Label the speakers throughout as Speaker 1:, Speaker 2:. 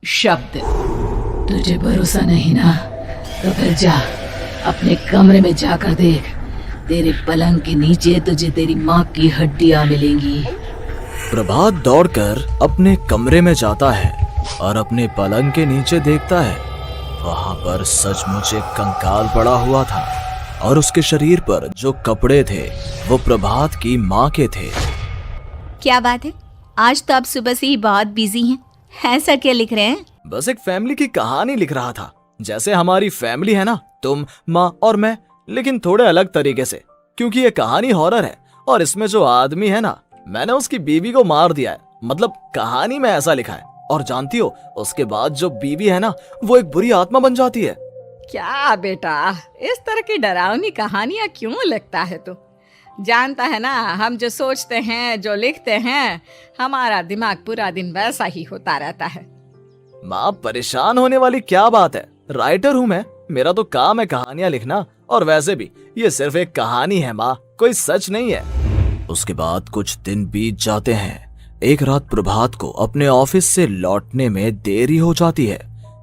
Speaker 1: शब्द। तुझे भरोसा नहीं ना, तो फिर जा अपने कमरे में जाकर देख। तेरे पलंग के नीचे तुझे तेरी माँ की हड्डियां मिलेंगी।
Speaker 2: प्रभात दौड़कर अपने कमरे में जाता है और अपने पलंग के नीचे देखता है। वहां पर सचमुच एक कंकाल पड़ा हुआ था और उसके शरीर पर जो कपड़े थे वो प्रभात की माँ के थे।
Speaker 3: क्या बात है, आज तो आप सुबह से ही बहुत बिजी हैं। ऐसा क्या लिख रहे हैं?
Speaker 2: बस एक फैमिली की कहानी लिख रहा था। जैसे हमारी फैमिली है ना, तुम, माँ और मैं, लेकिन थोड़े अलग तरीके से, क्योंकि ये कहानी हॉरर है और इसमें जो आदमी है ना, मैंने उसकी बीवी को मार दिया है। मतलब कहानी में ऐसा लिखा है। और जानती हो, उसके बाद जो बीवी है ना, वो एक बुरी आत्मा बन जाती है।
Speaker 4: क्या बेटा, इस तरह की डरावनी कहानियां क्यों लिखता है तू? जानता है ना, हम जो सोचते हैं, जो लिखते हैं, हमारा दिमाग पूरा दिन वैसा ही होता रहता है।
Speaker 2: माँ, परेशान होने वाली क्या बात है? राइटर हूँ मैं, मेरा तो काम है कहानियां लिखना। और वैसे भी ये सिर्फ एक कहानी है माँ, कोई सच नहीं है। उसके बाद कुछ दिन बीत जाते हैं। एक रात प्रभात को अपने ऑफिस से लौटने में देरी हो जाती है।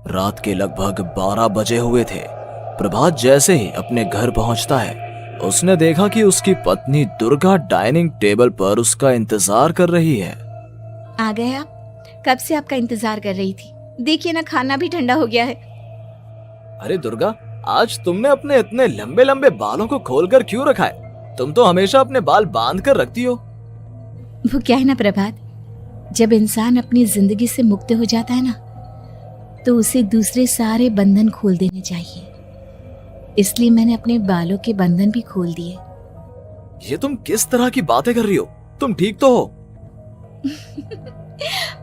Speaker 2: रात के लगभग 12 बजे हुए थे। प्रभात जैसे ही अपने घर पहुंचता है, उसने देखा कि उसकी पत्नी दुर्गा डाइनिंग टेबल पर उसका इंतजार कर रही है।
Speaker 3: आ गए आप? कब से आपका इंतजार कर रही थी। देखिए ना, खाना भी ठंडा हो गया है।
Speaker 2: अरे दुर्गा, आज तुमने अपने इतने लंबे लंबे बालों को खोलकर क्यों रखा है? तुम तो हमेशा अपने बाल बांध कर रखती हो।
Speaker 3: वो क्या है ना प्रभात, जब इंसान अपनी जिंदगी से मुक्त हो जाता है ना, तो उसे दूसरे सारे बंधन खोल देने चाहिए। इसलिए मैंने अपने बालों के बंधन भी खोल दिए।
Speaker 2: ये तुम किस तरह की बातें कर रही हो? तुम ठीक तो हो?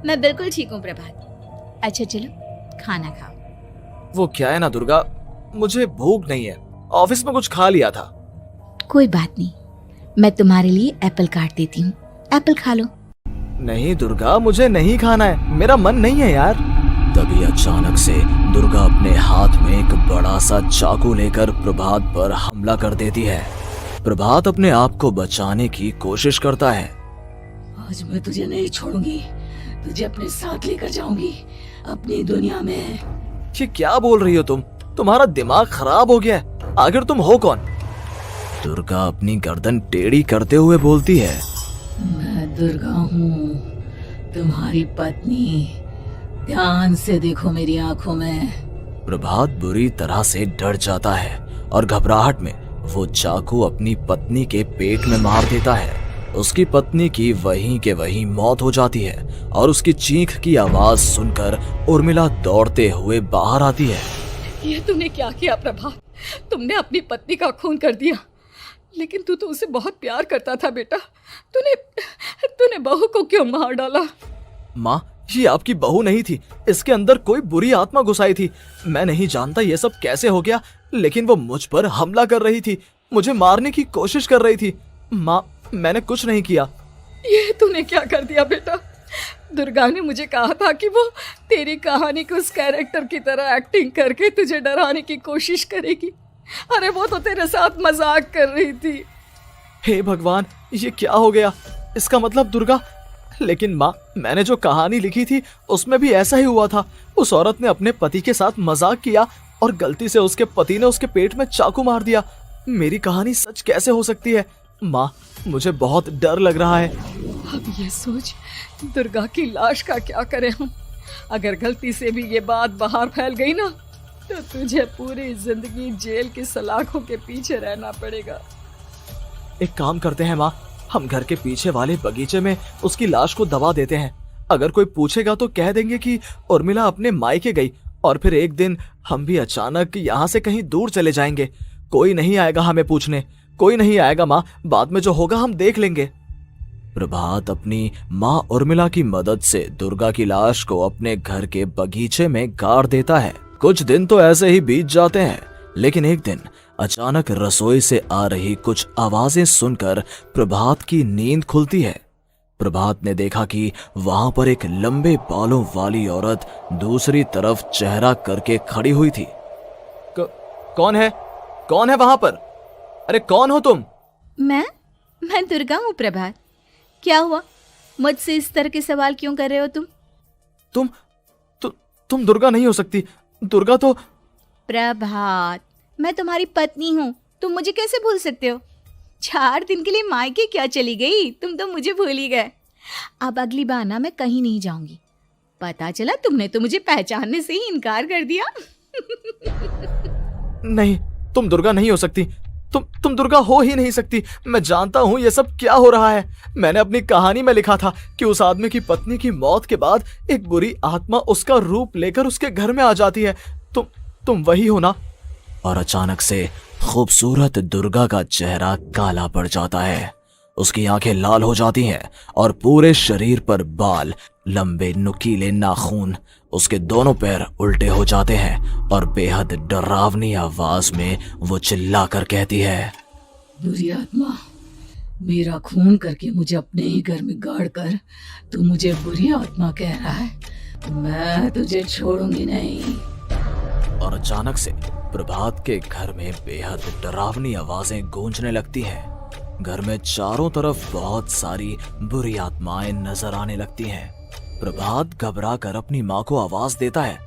Speaker 3: मैं बिल्कुल ठीक हूँ प्रभात। अच्छा चलो खाना खाओ।
Speaker 2: वो क्या है ना दुर्गा, मुझे भूख नहीं है। ऑफिस में कुछ खा लिया था।
Speaker 3: कोई बात नहीं, मैं तुम्हारे लिए एप्पल काट देती हूँ, एप्पल खा लो।
Speaker 2: नहीं दुर्गा, मुझे नहीं खाना है, मेरा मन नहीं है यार। तभी अचानक से दुर्गा अपने हाथ में एक बड़ा सा चाकू लेकर प्रभात पर हमला कर देती है। प्रभात अपने आप को बचाने की कोशिश करता है।
Speaker 1: आज मैं तुझे नहीं छोड़ूंगी, तुझे अपने साथ लेकर जाऊंगी अपनी दुनिया में।
Speaker 2: ये क्या बोल रही हो तुम? तुम्हारा दिमाग खराब हो गया है। आखिर तुम हो कौन? दुर्गा अपनी गर्दन टेढ़ी करते हुए बोलती है।
Speaker 1: मैं दुर्गा हूँ, तुम्हारी पत्नी। ध्यान से देखो मेरी आंखों में।
Speaker 2: प्रभात बुरी तरह से डर जाता है और घबराहट में वो चाकू अपनी पत्नी के पेट में मार देता है। उसकी पत्नी की वहीं के वहीं मौत हो जाती है और उसकी चीख की आवाज सुनकर उर्मिला दौड़ते हुए बाहर आती है।
Speaker 4: ये तूने क्या किया प्रभात? तुमने अपनी पत्नी का खून कर दिया। लेकिन तू तो उसे बहुत प्यार करता था बेटा। तूने बहू को क्यों मार डाला?
Speaker 2: माँ, ये आपकी बहू नहीं थी, इसके अंदर कोई बुरी आत्मा घुसाई थी। मैं नहीं जानता ये सब कैसे हो गया, लेकिन वो मुझ पर हमला कर रही थी, मुझे मारने की कोशिश कर रही थी। माँ, मैंने कुछ नहीं किया।
Speaker 4: ये तूने क्या कर दिया बेटा? दुर्गा ने मुझे कहा था कि वो तेरी कहानी के उस कैरेक्टर की तरह एक्टिंग करके तुझे डराने की कोशिश करेगी। अरे वो तो तेरे साथ मजाक कर रही थी।
Speaker 2: हे भगवान, ये क्या हो गया? इसका मतलब दुर्गा। लेकिन माँ, मैंने जो कहानी लिखी थी उसमें भी ऐसा ही हुआ था। उस औरत ने अपने पति के साथ मजाक किया और गलती से उसके पति ने उसके पेट में चाकू मार दिया। मेरी कहानी सच कैसे हो सकती है? माँ, मुझे बहुत डर लग रहा है।
Speaker 4: अब ये सोच, दुर्गा की लाश का क्या करें हम? अगर गलती से भी ये बात बाहर फैल गई ना, तो तुझे पूरी जिंदगी जेल की सलाखों के पीछे रहना पड़ेगा।
Speaker 2: एक काम करते हैं माँ, हम घर के पीछे वाले बगीचे में उसकी लाश को दबा देते हैं। अगर कोई पूछेगा तो कह देंगे कि उर्मिला अपने मायके गई और फिर एक दिन हम भी अचानक यहाँ से कहीं दूर चले जाएंगे। कोई नहीं आएगा हमें पूछने, कोई नहीं आएगा माँ, बाद में जो होगा हम देख लेंगे। प्रभात अपनी माँ उर्मिला की मदद से दुर्गा की लाश को अपने घर के बगीचे में गाड़ देता है। कुछ दिन तो ऐसे ही बीत जाते हैं, लेकिन एक दिन अचानक रसोई से आ रही कुछ आवाजें सुनकर प्रभात की नींद खुलती है। प्रभात ने देखा कि वहां पर एक लंबे बालों वाली औरत दूसरी तरफ चेहरा करके खड़ी हुई थी। कौन है? कौन है वहां पर? अरे कौन हो तुम?
Speaker 3: मैं दुर्गा हूँ प्रभात। क्या हुआ? मुझसे इस तरह के सवाल क्यों कर रहे हो तुम?
Speaker 2: तुम दुर्गा नहीं हो सकती। दुर्गा तो
Speaker 3: प्रभात, मैं तुम्हारी पत्नी हूँ, तुम मुझे कैसे भूल सकते हो? 4 दिन के लिए मायके क्या चली गई, तुम तो मुझे भूल ही गए। अब अगली बार ना मैं कहीं नहीं जाऊंगी। पता चला तुमने तो मुझे पहचानने से ही इनकार कर दिया।
Speaker 2: नहीं, तुम दुर्गा नहीं हो सकती। तुम दुर्गा हो ही नहीं सकती। मैं जानता हूँ ये सब क्या हो रहा है। मैंने अपनी कहानी में लिखा था कि उस आदमी की पत्नी की मौत के बाद एक बुरी आत्मा उसका रूप लेकर उसके घर में आ जाती है। तुम वही हो ना? और अचानक से खूबसूरत दुर्गा का चेहरा काला पड़ जाता है। उसकी आंखें लाल हो जाती हैं और पूरे शरीर पर बाल, लंबे नुकीले नाखून, उसके दोनों पैर उल्टे हो जाते हैं और बेहद डरावनी आवाज में वो चिल्लाकर कहती है,
Speaker 1: बुरी आत्मा, मेरा खून करके मुझे अपने ही घर में गाड़ कर तू मुझे बुरी आत्मा कह रहा है? मैं तुझे छोड़ूंगी नहीं।
Speaker 2: और अचानक से प्रभात के घर में बेहद डरावनी आवाजें गूंजने लगती हैं। घर में चारों तरफ बहुत सारी बुरी आत्माएं नजर आने लगती हैं। प्रभात घबरा कर अपनी माँ को आवाज देता है,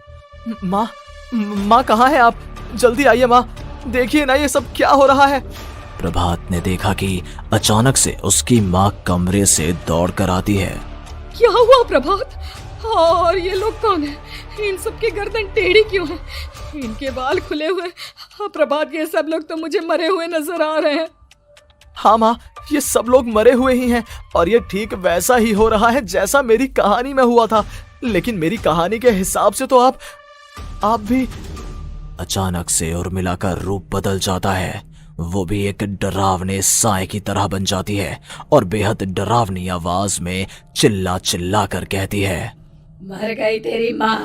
Speaker 2: माँ कहाँ है आप? जल्दी आइए माँ, देखिए ना ये सब क्या हो रहा है। प्रभात ने देखा कि अचानक से उसकी माँ कमरे से दौड़ कर आती है।
Speaker 4: क्या हुआ प्रभात? और ये लोग कौन है? इन सब की गर्दन टेढ़ी क्यों है? इनके बाल खुले हुए। हाँ प्रभात, ये सब लोग तो मुझे मरे हुए नजर आ रहे हैं।
Speaker 2: हाँ माँ, ये सब लोग मरे हुए ही हैं और ये ठीक वैसा ही हो रहा है जैसा मेरी कहानी में हुआ था। लेकिन मेरी कहानी के हिसाब से तो आप भी। अचानक से उर्मिला का रूप बदल जाता है। वो भी एक डरावने साए की तरह बन जाती है और बेहद डरावनी आवाज में चिल्ला चिल्ला कर कहती है,
Speaker 1: मर गई तेरी माँ।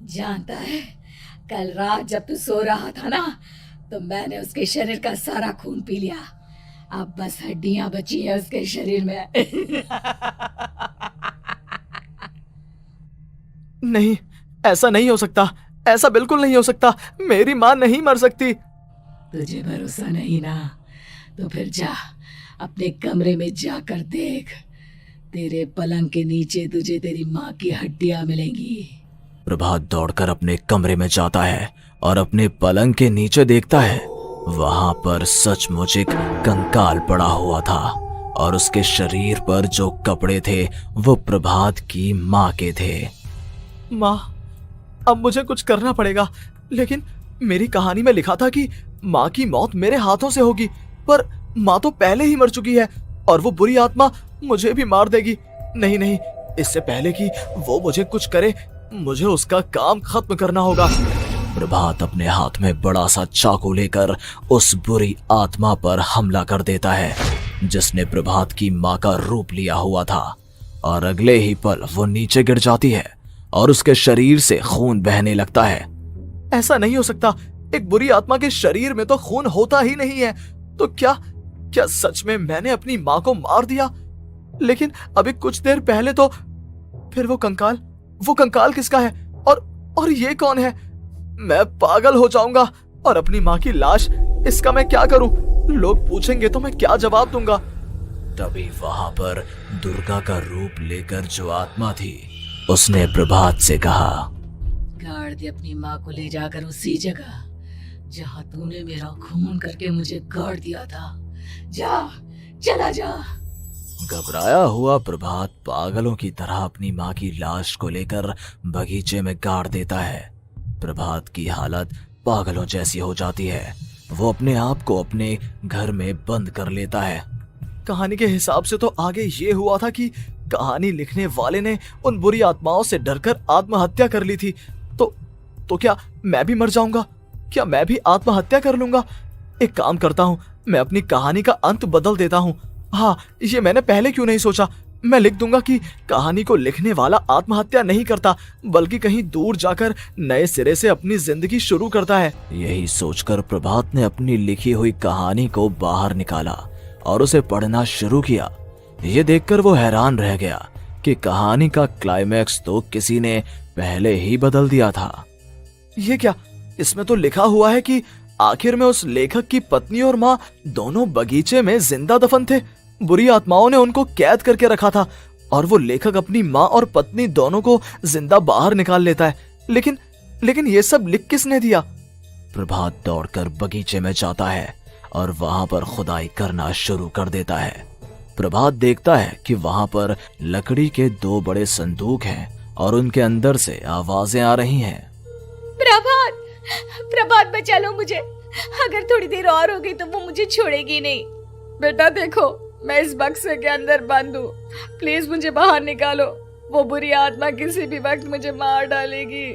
Speaker 1: जानता है, कल रात जब तू सो रहा था ना, तो मैंने उसके शरीर का सारा खून पी लिया। अब बस हड्डियां बची है उसके शरीर में।
Speaker 2: नहीं, ऐसा नहीं हो सकता। ऐसा बिल्कुल नहीं हो सकता। मेरी माँ नहीं मर सकती।
Speaker 1: तुझे भरोसा नहीं ना? तो फिर जा, अपने कमरे में जाकर देख। तेरे पलंग के नीचे तुझे तेरी माँ की हड्डियां मिलेंगी।
Speaker 2: प्रभात दौड़कर अपने कमरे में जाता है और अपने पलंग के नीचे देखता है। वहां पर सचमुच एक कंकाल पड़ा हुआ था और उसके शरीर पर जो कपड़े थे वो प्रभात की माँ के थे। माँ, अब मुझे कुछ करना पड़ेगा। लेकिन मेरी कहानी में लिखा था कि माँ की मौत मेरे हाथों से होगी, पर माँ तो पहले ही मर चुकी है और वो बुरी आत्मा मुझे भी मार देगी। नहीं, इससे पहले कि वो मुझे कुछ करे, मुझे उसका काम खत्म करना होगा। प्रभात अपने हाथ में बड़ा सा चाकू लेकर उस बुरी आत्मा पर हमला कर देता है जिसने प्रभात की माँ का रूप लिया हुआ था। और अगले ही पल वो नीचे गिर जाती है और उसके शरीर से खून बहने लगता है। ऐसा नहीं हो सकता। एक बुरी आत्मा के शरीर में तो खून होता ही नहीं है। तो क्या सच में मैंने अपनी माँ को मार दिया? लेकिन अभी कुछ देर पहले तो फिर वो कंकाल किसका है? और ये कौन है? मैं पागल हो जाऊंगा। और अपनी माँ की लाश, इसका मैं क्या करूं? लोग पूछेंगे तो मैं क्या जवाब दूंगा? तभी वहां पर दुर्गा का रूप लेकर जो आत्मा थी उसने प्रभात से कहा,
Speaker 1: गाड़ दे अपनी माँ को ले जाकर उसी जगह जहाँ तूने मेरा खून करके मुझे गाड़ दिया था। जा, चला जा।
Speaker 2: घबराया हुआ प्रभात पागलों की तरह अपनी माँ की लाश को लेकर बगीचे में गाड़ देता है। प्रभात की हालत पागलों जैसी हो जाती है। वो अपने आप को अपने घर में बंद कर लेता है। कहानी के हिसाब से तो आगे ये हुआ था कि कहानी लिखने वाले ने उन बुरी आत्माओं से डरकर आत्महत्या कर ली थी। तो क्या मैं भी मर जाऊंगा? क्या मैं भी आत्महत्या कर लूंगा? एक काम करता हूँ, मैं अपनी कहानी का अंत बदल देता हूँ। हाँ, ये मैंने पहले क्यों नहीं सोचा। मैं लिख दूंगा कि कहानी को लिखने वाला आत्महत्या नहीं करता, बल्कि कहीं दूर जाकर नए सिरे से अपनी जिंदगी शुरू करता है। यही सोचकर प्रभात ने अपनी लिखी हुई कहानी को बाहर निकाला और उसे पढ़ना शुरू किया। ये देखकर वो हैरान रह गया कि कहानी का क्लाइमैक्स तो किसी ने पहले ही बदल दिया था। ये क्या? इसमें तो लिखा हुआ है कि आखिर में उस लेखक की पत्नी और माँ दोनों बगीचे में जिंदा दफन थे। बुरी आत्माओं ने उनको कैद करके रखा था और वो लेखक अपनी माँ और पत्नी दोनों को जिंदा बाहर निकाल लेता है। लेकिन लेकिन ये सब लिख किसने दिया? प्रभात दौड़कर बगीचे में जाता है और वहां पर खुदाई करना शुरू कर देता है। प्रभात देखता है कि वहां पर लकड़ी के 2 बड़े संदूक हैं और उनके अंदर से आवाजें आ रही हैं।
Speaker 3: प्रभात, प्रभात बचा लो मुझे, अगर थोड़ी देर और हो गई तो वो मुझे छोड़ेगी नहीं।
Speaker 4: बेटा देखो, मैं इस बक्से के अंदर बंद हूँ, प्लीज मुझे बाहर निकालो, वो बुरी आत्मा किसी भी वक्त मुझे मार डालेगी।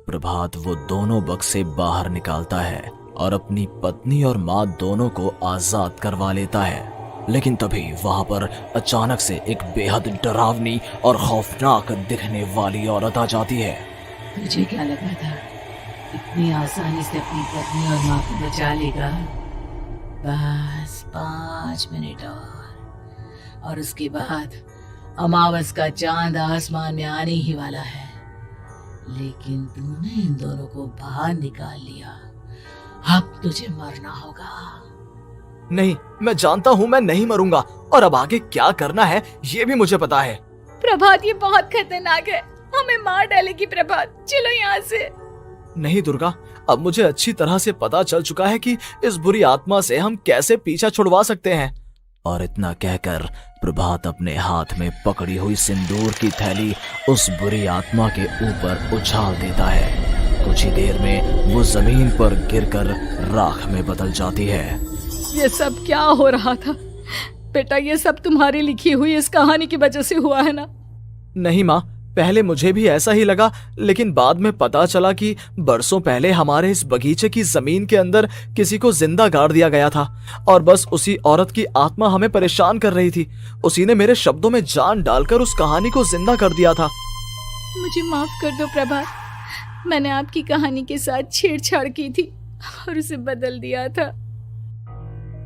Speaker 2: प्रभात वो दोनों बक्से बाहर निकालता है और अपनी पत्नी और माँ दोनों को आजाद करवा लेता है। लेकिन तभी वहां पर अचानक से एक बेहद डरावनी और खौफनाक दिखने वाली औरत आ जाती है।
Speaker 1: तुझे क्या लगा था इतनी आसानी से अपनी पत्नी और माँ को बचा लेगा? बस 5 मिनट और उसके बाद अमावस का चांद आसमान में आने ही वाला है। लेकिन तूने इन दोनों को बाहर निकाल लिया, अब तुझे मरना होगा।
Speaker 2: नहीं, मैं जानता हूँ मैं नहीं मरूंगा, और अब आगे क्या करना है ये भी मुझे पता है।
Speaker 3: प्रभात, ये बहुत खतरनाक है, हमें मार डालेगी प्रभात, चलो यहाँ से।
Speaker 2: नहीं दुर्गा, अब मुझे अच्छी तरह से पता चल चुका है कि इस बुरी आत्मा से हम कैसे पीछा छुड़वा सकते हैं। और इतना कहकर प्रभात अपने हाथ में पकड़ी हुई सिंदूर की थैली उस बुरी आत्मा के ऊपर उछाल देता है। कुछ ही देर में वो जमीन पर गिरकर राख में बदल जाती है।
Speaker 4: ये सब क्या हो रहा था बेटा? ये सब तुम्हारी लिखी हुई इस कहानी की वजह से हुआ है ना?
Speaker 2: नहीं माँ, पहले मुझे भी ऐसा ही लगा, लेकिन बाद में पता चला कि बरसों पहले हमारे इस बगीचे की जमीन के अंदर किसी को जिंदा गाड़ दिया गया था और बस उसी औरत की आत्मा हमें परेशान कर रही थी। उसी ने मेरे शब्दों में जान डालकर उस कहानी को जिंदा कर दिया था।
Speaker 3: मुझे माफ कर दो प्रभात, मैंने आपकी कहानी के साथ छेड़छाड़ की थी और उसे बदल दिया था।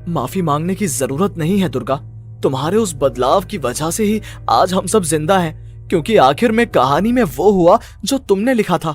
Speaker 2: माफी मांगने की जरूरत नहीं है दुर्गा, तुम्हारे उस बदलाव की वजह से ही आज हम सब जिंदा हैं, क्योंकि आखिर में कहानी में वो हुआ जो तुमने लिखा था।